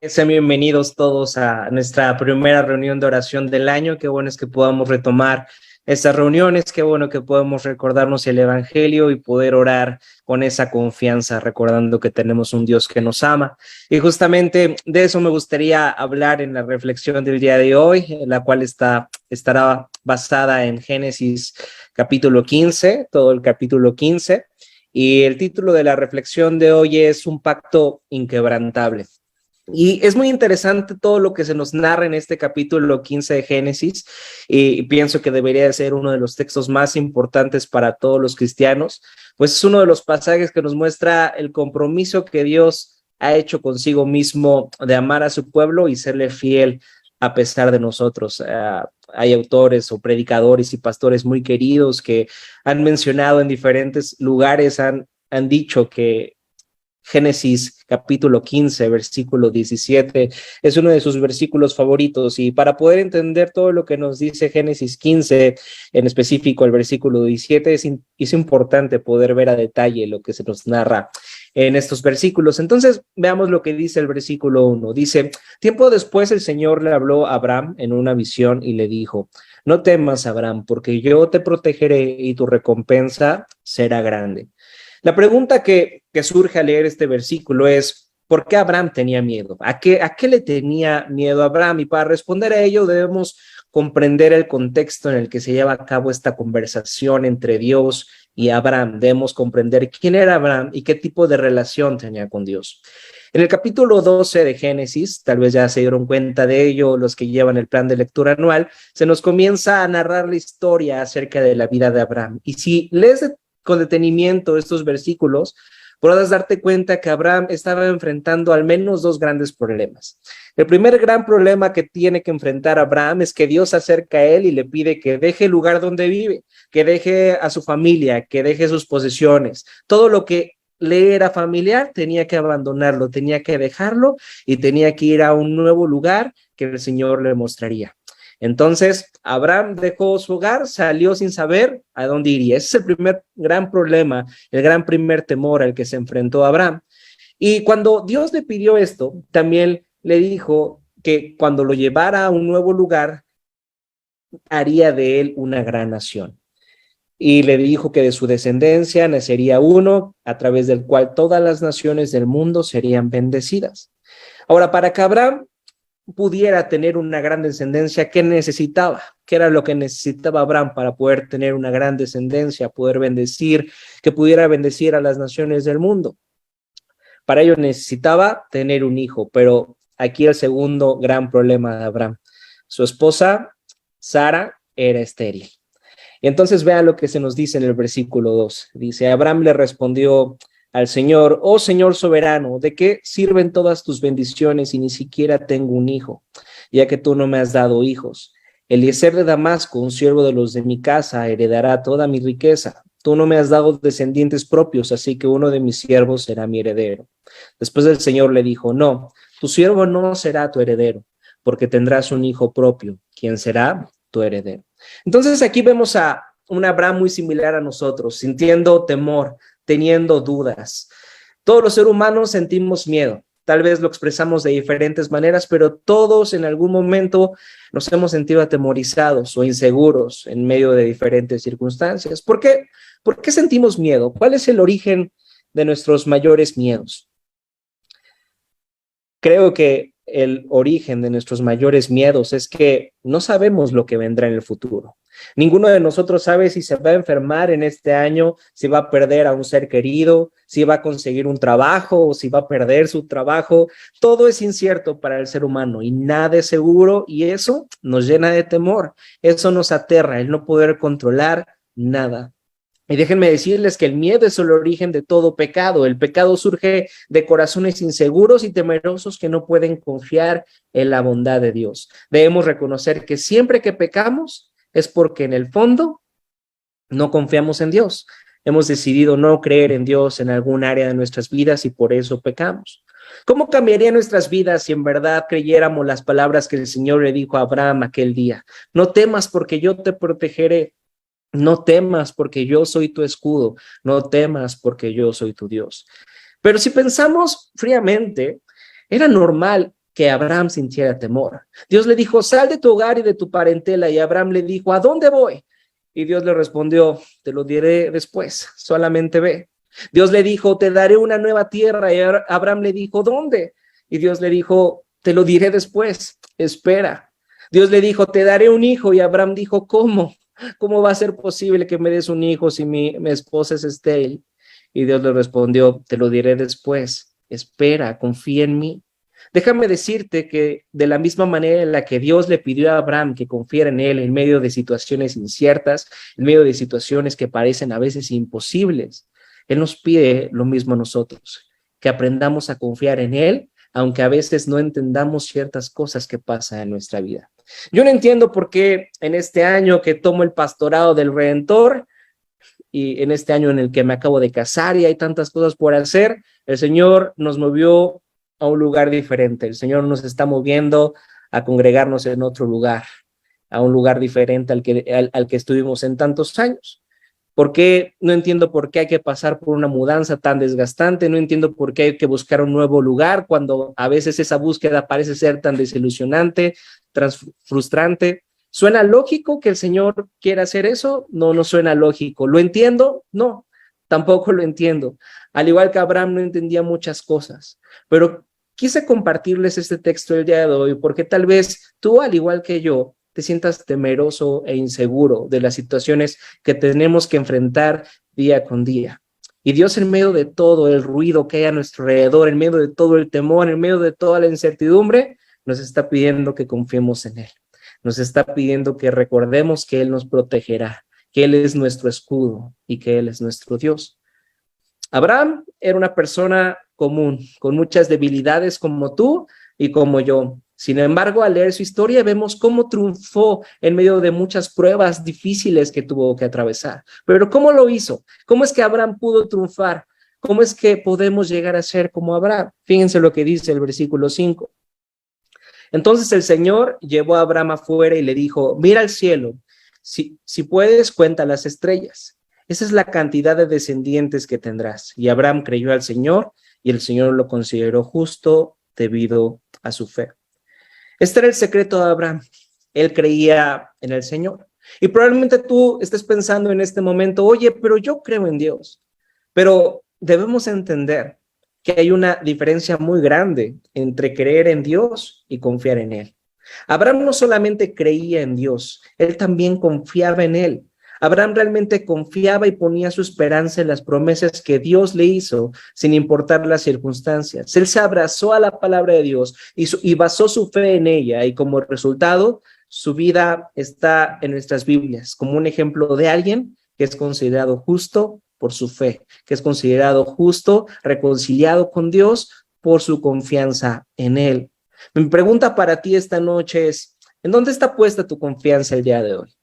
Sean bienvenidos todos a nuestra primera reunión de oración del año. Qué bueno es que podamos retomar estas reuniones, qué bueno que podemos recordarnos el Evangelio y poder orar con esa confianza, recordando que tenemos un Dios que nos ama. Y justamente de eso me gustaría hablar en la reflexión del día de hoy, la cual estará basada en Génesis capítulo 15, todo el capítulo 15. Y el título de la reflexión de hoy es Un pacto inquebrantable. Y es muy interesante todo lo que se nos narra en este capítulo 15 de Génesis, y pienso que debería ser uno de los textos más importantes para todos los cristianos, pues es uno de los pasajes que nos muestra el compromiso que Dios ha hecho consigo mismo de amar a su pueblo y serle fiel a pesar de nosotros. Hay autores o predicadores y pastores muy queridos que han mencionado en diferentes lugares, han dicho que Génesis capítulo 15, versículo 17, es uno de sus versículos favoritos, y para poder entender todo lo que nos dice Génesis 15, en específico el versículo 17, es importante poder ver a detalle lo que se nos narra en estos versículos. Entonces, veamos lo que dice el versículo 1. Dice: tiempo después el Señor le habló a Abraham en una visión y le dijo: no temas, Abraham, porque yo te protegeré y tu recompensa será grande. La pregunta que surge al leer este versículo es: ¿por qué Abraham tenía miedo? ¿A qué le tenía miedo a Abraham? Y para responder a ello debemos comprender el contexto en el que se lleva a cabo esta conversación entre Dios y Abraham. Debemos comprender quién era Abraham y qué tipo de relación tenía con Dios. En el capítulo 12 de Génesis, tal vez ya se dieron cuenta de ello los que llevan el plan de lectura anual, se nos comienza a narrar la historia acerca de la vida de Abraham. Y si lees con detenimiento estos versículos, podrás darte cuenta que Abraham estaba enfrentando al menos dos grandes problemas. El primer gran problema que tiene que enfrentar Abraham es que Dios se acerca a él y le pide que deje el lugar donde vive, que deje a su familia, que deje sus posesiones. Todo lo que le era familiar tenía que abandonarlo, tenía que dejarlo y tenía que ir a un nuevo lugar que el Señor le mostraría. Entonces, Abraham dejó su hogar, salió sin saber a dónde iría. Ese es el primer gran problema, el gran primer temor al que se enfrentó Abraham. Y cuando Dios le pidió esto, también le dijo que cuando lo llevara a un nuevo lugar, haría de él una gran nación. Y le dijo que de su descendencia nacería uno, a través del cual todas las naciones del mundo serían bendecidas. Ahora, para que Abraham pudiera tener una gran descendencia, ¿qué necesitaba? ¿Qué era lo que necesitaba Abraham para poder tener una gran descendencia, poder bendecir, que pudiera bendecir a las naciones del mundo? Para ello necesitaba tener un hijo, pero aquí el segundo gran problema de Abraham: su esposa Sara era estéril. Y entonces vean lo que se nos dice en el versículo 2. Dice: Abraham le respondió al Señor: oh Señor soberano, ¿de qué sirven todas tus bendiciones si ni siquiera tengo un hijo, ya que tú no me has dado hijos? Eliezer de Damasco, un siervo de los de mi casa, heredará toda mi riqueza. Tú no me has dado descendientes propios, así que uno de mis siervos será mi heredero. Después el Señor le dijo: no, tu siervo no será tu heredero, porque tendrás un hijo propio, quien será tu heredero. Entonces aquí vemos a un Abraham muy similar a nosotros, sintiendo temor, teniendo dudas. Todos los seres humanos sentimos miedo. Tal vez lo expresamos de diferentes maneras, pero todos en algún momento nos hemos sentido atemorizados o inseguros en medio de diferentes circunstancias. ¿Por qué? ¿Por qué sentimos miedo? ¿Cuál es el origen de nuestros mayores miedos? Creo que el origen de nuestros mayores miedos es que no sabemos lo que vendrá en el futuro. Ninguno de nosotros sabe si se va a enfermar en este año, si va a perder a un ser querido, si va a conseguir un trabajo o si va a perder su trabajo. Todo es incierto para el ser humano y nada es seguro, y eso nos llena de temor. Eso nos aterra, el no poder controlar nada. Y déjenme decirles que el miedo es el origen de todo pecado. El pecado surge de corazones inseguros y temerosos que no pueden confiar en la bondad de Dios. Debemos reconocer que siempre que pecamos es porque en el fondo no confiamos en Dios. Hemos decidido no creer en Dios en algún área de nuestras vidas y por eso pecamos. ¿Cómo cambiaría nuestras vidas si en verdad creyéramos las palabras que el Señor le dijo a Abraham aquel día? No temas, porque yo te protegeré. No temas, porque yo soy tu escudo. No temas, porque yo soy tu Dios. Pero si pensamos fríamente, era normal que Abraham sintiera temor. Dios le dijo, sal de tu hogar y de tu parentela, y Abraham le dijo, ¿a dónde voy? Y Dios le respondió, te lo diré después, solamente ve. Dios le dijo, te daré una nueva tierra, y Abraham le dijo, ¿dónde? Y Dios le dijo, te lo diré después, espera. Dios le dijo, te daré un hijo, y Abraham dijo, ¿cómo? ¿Cómo va a ser posible que me des un hijo si mi esposa es estéril? Y Dios le respondió, te lo diré después, espera, confía en mí. Déjame decirte que de la misma manera en la que Dios le pidió a Abraham que confiara en él en medio de situaciones inciertas, en medio de situaciones que parecen a veces imposibles, Él nos pide lo mismo a nosotros, que aprendamos a confiar en Él, aunque a veces no entendamos ciertas cosas que pasan en nuestra vida. Yo no entiendo por qué en este año que tomo el pastorado del Redentor y en este año en el que me acabo de casar y hay tantas cosas por hacer, el Señor nos movió a un lugar diferente. El Señor nos está moviendo a congregarnos en otro lugar, a un lugar diferente al que estuvimos en tantos años. ¿Por qué? No entiendo por qué hay que pasar por una mudanza tan desgastante, no entiendo por qué hay que buscar un nuevo lugar cuando a veces esa búsqueda parece ser tan desilusionante, frustrante. ¿Suena lógico que el Señor quiera hacer eso? No, no suena lógico. ¿Lo entiendo? No, tampoco lo entiendo. Al igual que Abraham no entendía muchas cosas, pero quise compartirles este texto el día de hoy porque tal vez tú, al igual que yo, te sientas temeroso e inseguro de las situaciones que tenemos que enfrentar día con día. Y Dios, en medio de todo el ruido que hay a nuestro alrededor, en medio de todo el temor, en medio de toda la incertidumbre, nos está pidiendo que confiemos en Él. Nos está pidiendo que recordemos que Él nos protegerá, que Él es nuestro escudo y que Él es nuestro Dios. Abraham era una persona común, con muchas debilidades como tú y como yo. Sin embargo, al leer su historia vemos cómo triunfó en medio de muchas pruebas difíciles que tuvo que atravesar. Pero ¿cómo lo hizo? ¿Cómo es que Abraham pudo triunfar? ¿Cómo es que podemos llegar a ser como Abraham? Fíjense lo que dice el versículo 5. Entonces el Señor llevó a Abraham afuera y le dijo, mira al cielo, si puedes, cuenta las estrellas. Esa es la cantidad de descendientes que tendrás. Y Abraham creyó al Señor y el Señor lo consideró justo debido a su fe. Este era el secreto de Abraham. Él creía en el Señor. Y probablemente tú estés pensando en este momento, oye, pero yo creo en Dios. Pero debemos entender que hay una diferencia muy grande entre creer en Dios y confiar en Él. Abraham no solamente creía en Dios, él también confiaba en Él. Abraham realmente confiaba y ponía su esperanza en las promesas que Dios le hizo, sin importar las circunstancias. Él se abrazó a la palabra de Dios y basó su fe en ella, y como resultado, su vida está en nuestras Biblias, como un ejemplo de alguien que es considerado justo por su fe, que es considerado justo, reconciliado con Dios por su confianza en Él. Mi pregunta para ti esta noche es, ¿en dónde está puesta tu confianza el día de hoy?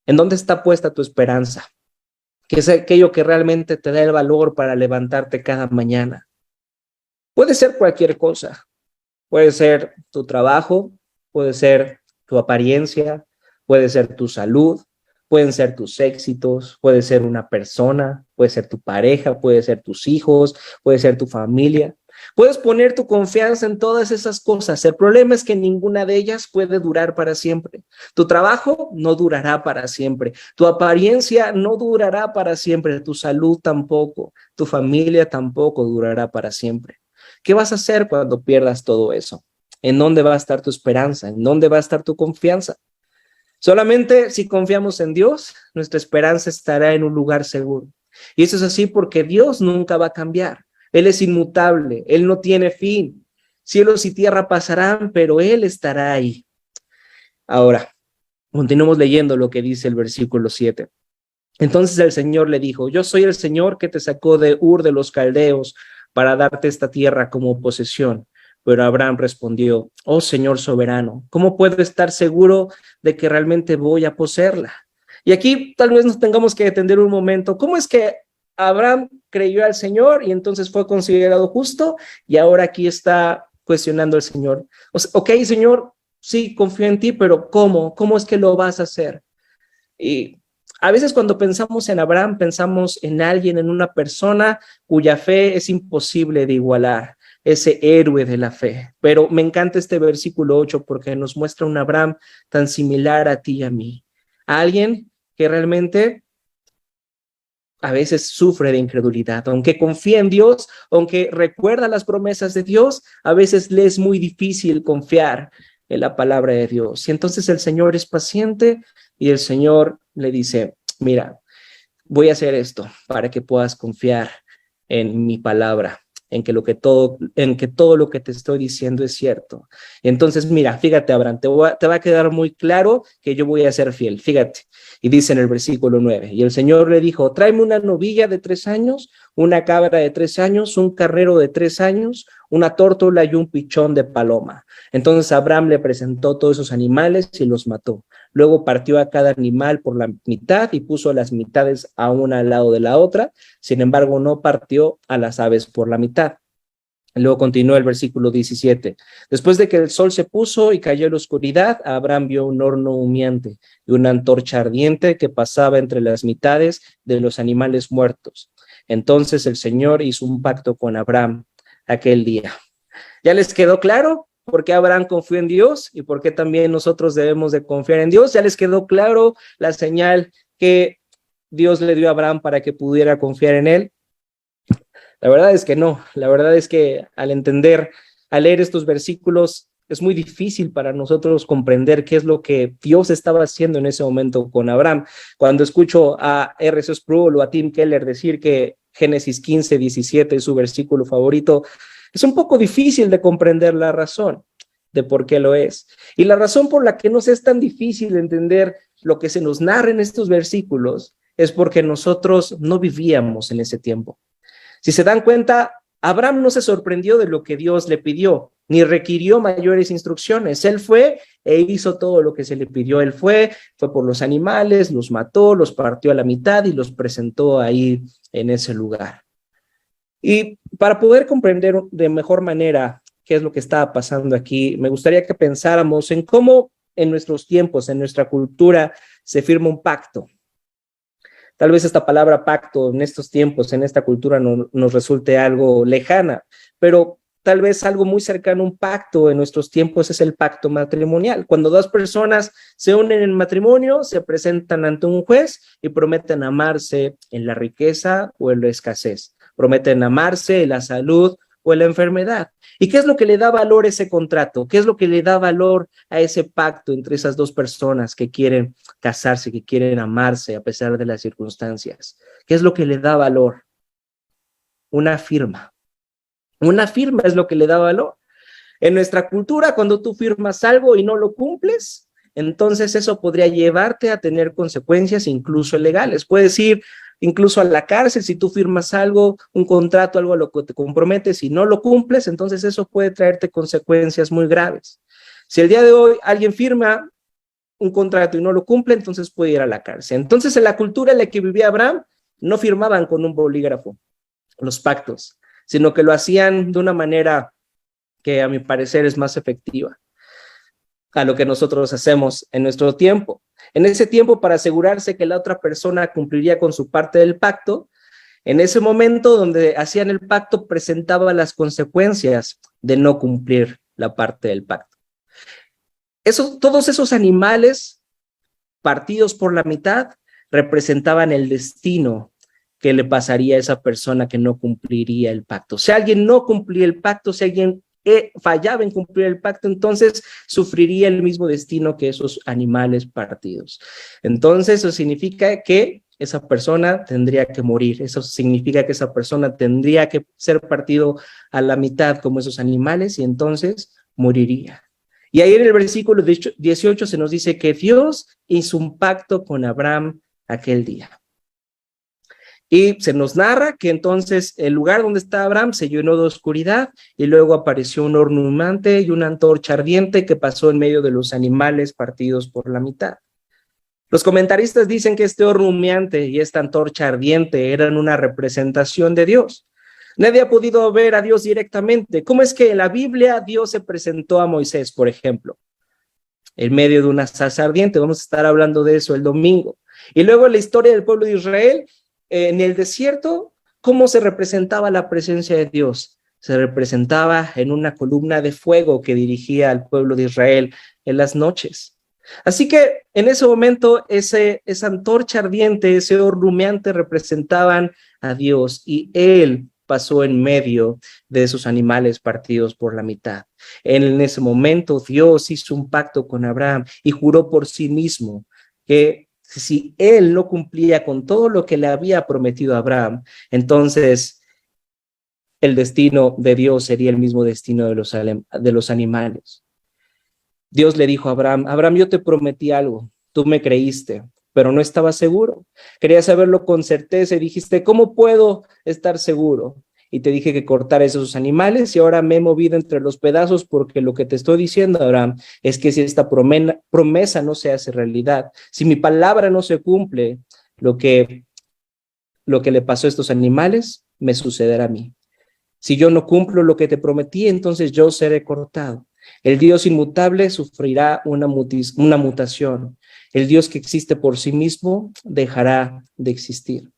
¿En dónde está puesta tu esperanza? ¿Qué es aquello que realmente te da el valor para levantarte cada mañana? Puede ser cualquier cosa. Puede ser tu trabajo, puede ser tu apariencia, puede ser tu salud, pueden ser tus éxitos, puede ser una persona, puede ser tu pareja, puede ser tus hijos, puede ser tu familia. Puedes poner tu confianza en todas esas cosas. El problema es que ninguna de ellas puede durar para siempre. Tu trabajo no durará para siempre. Tu apariencia no durará para siempre. Tu salud tampoco. Tu familia tampoco durará para siempre. ¿Qué vas a hacer cuando pierdas todo eso? ¿En dónde va a estar tu esperanza? ¿En dónde va a estar tu confianza? Solamente si confiamos en Dios, nuestra esperanza estará en un lugar seguro. Y eso es así porque Dios nunca va a cambiar. Él es inmutable, Él no tiene fin. Cielos y tierra pasarán, pero Él estará ahí. Ahora, continuemos leyendo lo que dice el versículo 7. Entonces el Señor le dijo, yo soy el Señor que te sacó de Ur de los Caldeos para darte esta tierra como posesión. Pero Abraham respondió, oh Señor soberano, ¿cómo puedo estar seguro de que realmente voy a poseerla? Y aquí tal vez nos tengamos que detener un momento. ¿Cómo es que Abraham creyó al Señor y entonces fue considerado justo y ahora aquí está cuestionando al Señor? O sea, ok, Señor, sí, confío en ti, pero ¿cómo? ¿Cómo es que lo vas a hacer? Y a veces cuando pensamos en Abraham, pensamos en alguien, en una persona cuya fe es imposible de igualar. ese héroe de la fe. Pero me encanta este versículo 8 porque nos muestra un Abraham tan similar a ti y a mí. A alguien que realmente a veces sufre de incredulidad, aunque confía en Dios, aunque recuerda las promesas de Dios, a veces le es muy difícil confiar en la palabra de Dios. Y entonces el Señor es paciente y el Señor le dice, mira, voy a hacer esto para que puedas confiar en mi palabra, en que todo lo que te estoy diciendo es cierto. Entonces, mira, fíjate, Abraham, te va a quedar muy claro que yo voy a ser fiel, fíjate. Y dice en el versículo 9, y el Señor le dijo, tráeme una novilla de 3 años, una cabra de 3 años, un carnero de 3 años, una tórtola y un pichón de paloma. Entonces Abraham le presentó todos esos animales y los mató. Luego partió a cada animal por la mitad y puso las mitades a una al lado de la otra. Sin embargo, no partió a las aves por la mitad. Luego continuó el versículo 17. Después de que el sol se puso y cayó la oscuridad, Abraham vio un horno humeante y una antorcha ardiente que pasaba entre las mitades de los animales muertos. Entonces el Señor hizo un pacto con Abraham aquel día. ¿Ya les quedó claro por qué Abraham confió en Dios y por qué también nosotros debemos de confiar en Dios? ¿Ya les quedó claro la señal que Dios le dio a Abraham para que pudiera confiar en él? La verdad es que no. La verdad es que al leer estos versículos, es muy difícil para nosotros comprender qué es lo que Dios estaba haciendo en ese momento con Abraham. Cuando escucho a R.C. Sproul o a Tim Keller decir que Génesis 15:17 es su versículo favorito, es un poco difícil de comprender la razón de por qué lo es. Y la razón por la que nos es tan difícil entender lo que se nos narra en estos versículos es porque nosotros no vivíamos en ese tiempo. Si se dan cuenta, Abraham no se sorprendió de lo que Dios le pidió, ni requirió mayores instrucciones. Él fue e hizo todo lo que se le pidió. Él fue por los animales, los mató, los partió a la mitad y los presentó ahí en ese lugar. Y para poder comprender de mejor manera qué es lo que estaba pasando aquí, me gustaría que pensáramos en cómo en nuestros tiempos, en nuestra cultura, se firma un pacto. Tal vez esta palabra pacto en estos tiempos, en esta cultura, nos resulte algo lejana, pero tal vez algo muy cercano a un pacto en nuestros tiempos es el pacto matrimonial. Cuando dos personas se unen en matrimonio, se presentan ante un juez y prometen amarse en la riqueza o en la escasez. Prometen amarse en la salud o en la enfermedad. ¿Y qué es lo que le da valor a ese contrato? ¿Qué es lo que le da valor a ese pacto entre esas dos personas que quieren casarse, que quieren amarse a pesar de las circunstancias? ¿Qué es lo que le da valor? Una firma. Una firma es lo que le da valor. En nuestra cultura, cuando tú firmas algo y no lo cumples, entonces eso podría llevarte a tener consecuencias incluso legales. Puedes ir incluso a la cárcel si tú firmas algo, un contrato, algo a lo que te comprometes y no lo cumples, entonces eso puede traerte consecuencias muy graves. Si el día de hoy alguien firma un contrato y no lo cumple, entonces puede ir a la cárcel. Entonces en la cultura en la que vivía Abraham, no firmaban con un bolígrafo los pactos, sino que lo hacían de una manera que a mi parecer es más efectiva a lo que nosotros hacemos en nuestro tiempo. En ese tiempo, para asegurarse que la otra persona cumpliría con su parte del pacto, en ese momento donde hacían el pacto, presentaba las consecuencias de no cumplir la parte del pacto. Todos esos animales partidos por la mitad representaban el destino que le pasaría a esa persona que no cumpliría el pacto. Si alguien no cumplía el pacto, si alguien fallaba en cumplir el pacto, entonces sufriría el mismo destino que esos animales partidos. Entonces eso significa que esa persona tendría que morir, eso significa que esa persona tendría que ser partido a la mitad como esos animales y entonces moriría. Y ahí en el versículo 18 se nos dice que Dios hizo un pacto con Abraham aquel día. Y se nos narra que entonces el lugar donde está Abraham se llenó de oscuridad y luego apareció un horno humante y una antorcha ardiente que pasó en medio de los animales partidos por la mitad. Los comentaristas dicen que este horno humeante y esta antorcha ardiente eran una representación de Dios. Nadie ha podido ver a Dios directamente. ¿Cómo es que en la Biblia Dios se presentó a Moisés, por ejemplo? En medio de una zarza ardiente. Vamos a estar hablando de eso el domingo. Y luego la historia del pueblo de Israel en el desierto, ¿cómo se representaba la presencia de Dios? se representaba en una columna de fuego que dirigía al pueblo de Israel en las noches. Así que en ese momento esa antorcha ardiente, ese horno humeante representaban a Dios y Él pasó en medio de esos animales partidos por la mitad. En ese momento Dios hizo un pacto con Abraham y juró por sí mismo que si Él no cumplía con todo lo que le había prometido a Abraham, entonces el destino de Dios sería el mismo destino de los animales. Dios le dijo a Abraham, Abraham, yo te prometí algo, tú me creíste, pero no estaba seguro. Querías saberlo con certeza y dijiste, ¿cómo puedo estar seguro? Y te dije que cortaras esos animales y ahora me he movido entre los pedazos porque lo que te estoy diciendo, Abraham, es que si esta promesa no se hace realidad, si mi palabra no se cumple, lo que le pasó a estos animales me sucederá a mí. Si yo no cumplo lo que te prometí, entonces yo seré cortado. El Dios inmutable sufrirá una mutación. El Dios que existe por sí mismo dejará de existir.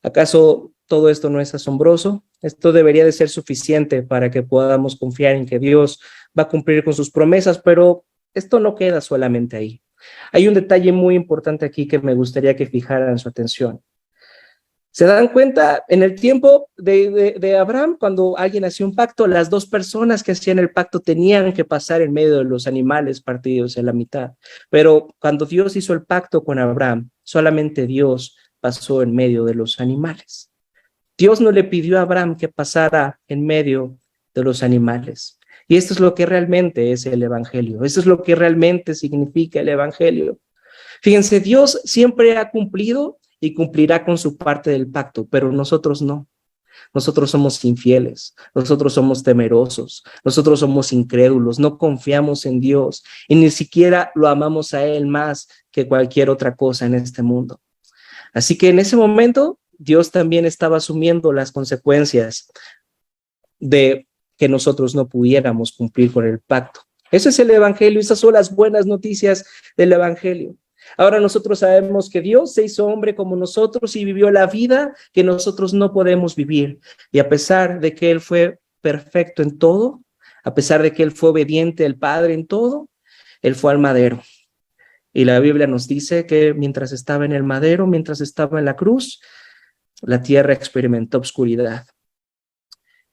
¿Acaso todo esto no es asombroso? Esto debería de ser suficiente para que podamos confiar en que Dios va a cumplir con sus promesas, pero esto no queda solamente ahí. Hay un detalle muy importante aquí que me gustaría que fijaran su atención. Se dan cuenta, en el tiempo de Abraham, cuando alguien hacía un pacto, las dos personas que hacían el pacto tenían que pasar en medio de los animales partidos en la mitad. Pero cuando Dios hizo el pacto con Abraham, solamente Dios pasó en medio de los animales. Dios no le pidió a Abraham que pasara en medio de los animales. Y esto es lo que realmente es el Evangelio. Esto es lo que realmente significa el Evangelio. Fíjense, Dios siempre ha cumplido y cumplirá con su parte del pacto, pero nosotros no. Nosotros somos infieles, nosotros somos temerosos, nosotros somos incrédulos, no confiamos en Dios y ni siquiera lo amamos a Él más que cualquier otra cosa en este mundo. Así que en ese momento Dios también estaba asumiendo las consecuencias de que nosotros no pudiéramos cumplir con el pacto. Eso es el Evangelio, esas son las buenas noticias del Evangelio. Ahora nosotros sabemos que Dios se hizo hombre como nosotros y vivió la vida que nosotros no podemos vivir. Y a pesar de que Él fue perfecto en todo, a pesar de que Él fue obediente al Padre en todo, Él fue al madero. Y la Biblia nos dice que mientras estaba en el madero, mientras estaba en la cruz, la tierra experimentó oscuridad.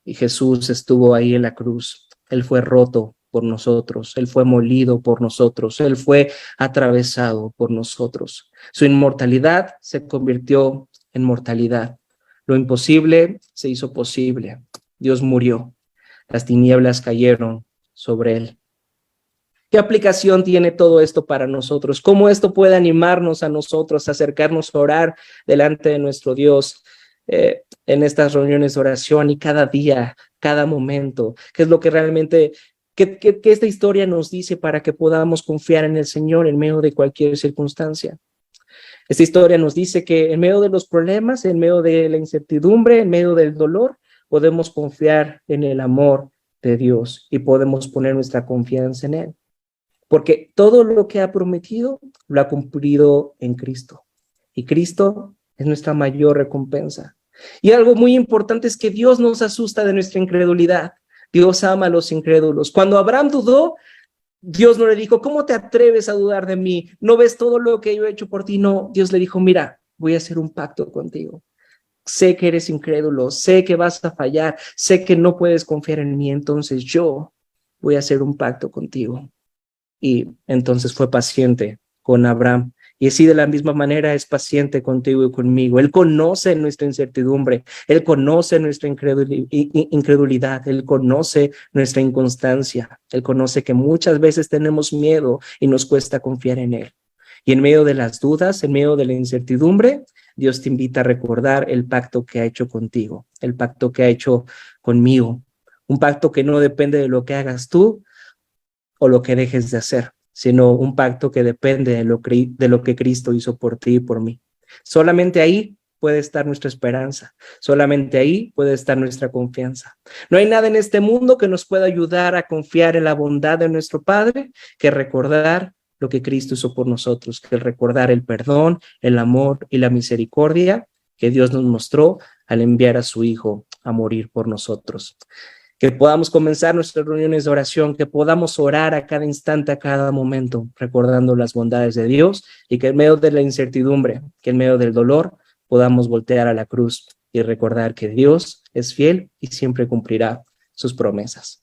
Y Jesús estuvo ahí en la cruz. Él fue roto por nosotros, Él fue molido por nosotros, Él fue atravesado por nosotros. Su inmortalidad se convirtió en mortalidad. Lo imposible se hizo posible. Dios murió. Las tinieblas cayeron sobre Él. ¿Qué aplicación tiene todo esto para nosotros? ¿Cómo esto puede animarnos a nosotros, a acercarnos a orar delante de nuestro Dios en estas reuniones de oración y cada día, cada momento? ¿Qué es lo que realmente... ¿Qué esta historia nos dice para que podamos confiar en el Señor en medio de cualquier circunstancia? Esta historia nos dice que en medio de los problemas, en medio de la incertidumbre, en medio del dolor, podemos confiar en el amor de Dios y podemos poner nuestra confianza en Él. Porque todo lo que ha prometido lo ha cumplido en Cristo. Y Cristo es nuestra mayor recompensa. Y algo muy importante es que Dios nos asusta de nuestra incredulidad. Dios ama a los incrédulos. Cuando Abraham dudó, Dios no le dijo, ¿cómo te atreves a dudar de mí? ¿No ves todo lo que yo he hecho por ti? No, Dios le dijo, mira, voy a hacer un pacto contigo. Sé que eres incrédulo, sé que vas a fallar, sé que no puedes confiar en mí, entonces yo voy a hacer un pacto contigo. Y entonces fue paciente con Abraham. Y así de la misma manera es paciente contigo y conmigo. Él conoce nuestra incertidumbre, Él conoce nuestra incredulidad, Él conoce nuestra inconstancia, Él conoce que muchas veces tenemos miedo y nos cuesta confiar en Él. Y en medio de las dudas, en medio de la incertidumbre, Dios te invita a recordar el pacto que ha hecho contigo, el pacto que ha hecho conmigo. Un pacto que no depende de lo que hagas tú o lo que dejes de hacer, sino un pacto que depende de lo que Cristo hizo por ti y por mí. Solamente ahí puede estar nuestra esperanza, solamente ahí puede estar nuestra confianza. No hay nada en este mundo que nos pueda ayudar a confiar en la bondad de nuestro Padre que recordar lo que Cristo hizo por nosotros, que recordar el perdón, el amor y la misericordia que Dios nos mostró al enviar a su Hijo a morir por nosotros. que podamos comenzar nuestras reuniones de oración, que podamos orar a cada instante, a cada momento, recordando las bondades de Dios, y que en medio de la incertidumbre, que en medio del dolor, podamos voltear a la cruz y recordar que Dios es fiel y siempre cumplirá sus promesas.